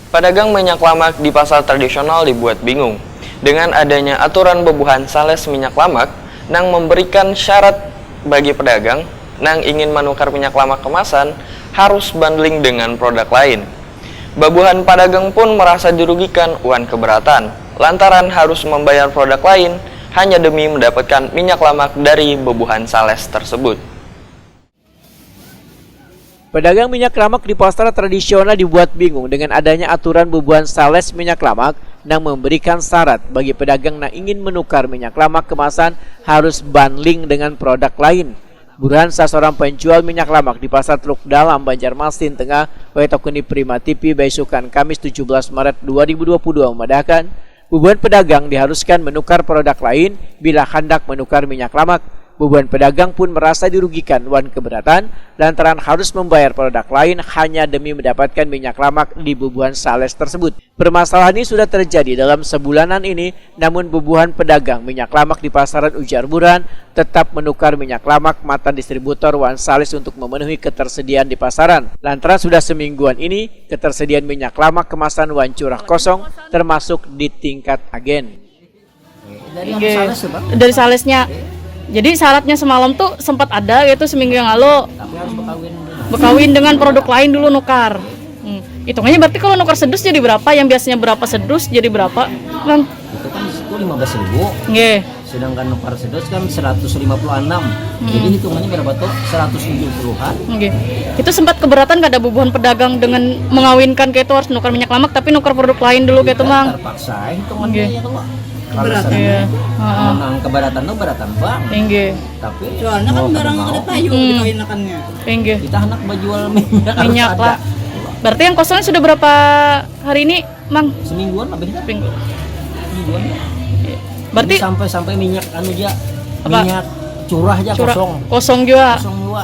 Pedagang minyak lamak di pasar tradisional dibuat bingung dengan adanya aturan bebuhan sales minyak lamak yang memberikan syarat bagi pedagang yang ingin menukar minyak lamak kemasan harus bundling dengan produk lain. Babuhan pedagang pun merasa dirugikan wan keberatan lantaran harus membayar produk lain hanya demi mendapatkan minyak lamak dari bebuhan sales tersebut. Pedagang minyak lamak di pasar tradisional dibuat bingung dengan adanya aturan bebuhan sales minyak lamak yang memberikan syarat bagi pedagang yang ingin menukar minyak lamak kemasan harus bundling dengan produk lain. Burhan seorang penjual minyak lamak di pasar Teluk Dalam, Banjarmasin Tengah, Waitokuni Prima TV, Baisukan, Kamis 17 Maret 2022 memadakan, bebuhan pedagang diharuskan menukar produk lain bila hendak menukar minyak lamak. Bebuhan pedagang pun merasa dirugikan wan keberatan lantaran harus membayar produk lain hanya demi mendapatkan minyak lamak di bebuhan sales tersebut. Permasalahan ini sudah terjadi dalam sebulanan ini, namun bebuhan pedagang minyak lamak di pasaran ujar Burhan tetap menukar minyak lamak mata distributor wan sales untuk memenuhi ketersediaan di pasaran. Lantaran sudah semingguan ini ketersediaan minyak lamak kemasan wan curah kosong termasuk di tingkat agen. Dari salesnya. Jadi syaratnya semalam tuh sempat ada gitu seminggu yang lalu. Tapi harus berkawin dengan produk lain dulu nukar. Hitungannya berarti kalau nukar sedus jadi berapa? Yang biasanya berapa sedus jadi berapa? Bang? Itu kan disitu 15.000. Nggih. Sedangkan nukar sedus kan 156. Jadi hitungannya berapa tuh? 170-an. Nggih. Itu sempat keberatan gak ada bebuhan pedagang dengan mengawinkan kayak itu harus nukar minyak lamak tapi nukar produk lain dulu kayak itu, Mang? Terpaksa hitungannya ya kalau Keberatan. Iya. Menang keberatan tuh beratan bang. Nggih. Tapi soalnya kan barang ada payu dikawinakannya. Nggih. kita hendak menjual minyak Lah. Berarti yang kosongnya sudah berapa hari ini, Mang? semingguan lebih dah. Semingguan. Berarti sampai minyak anu aja apa? minyak curah aja kosong. Kosong juga. Kosong juga.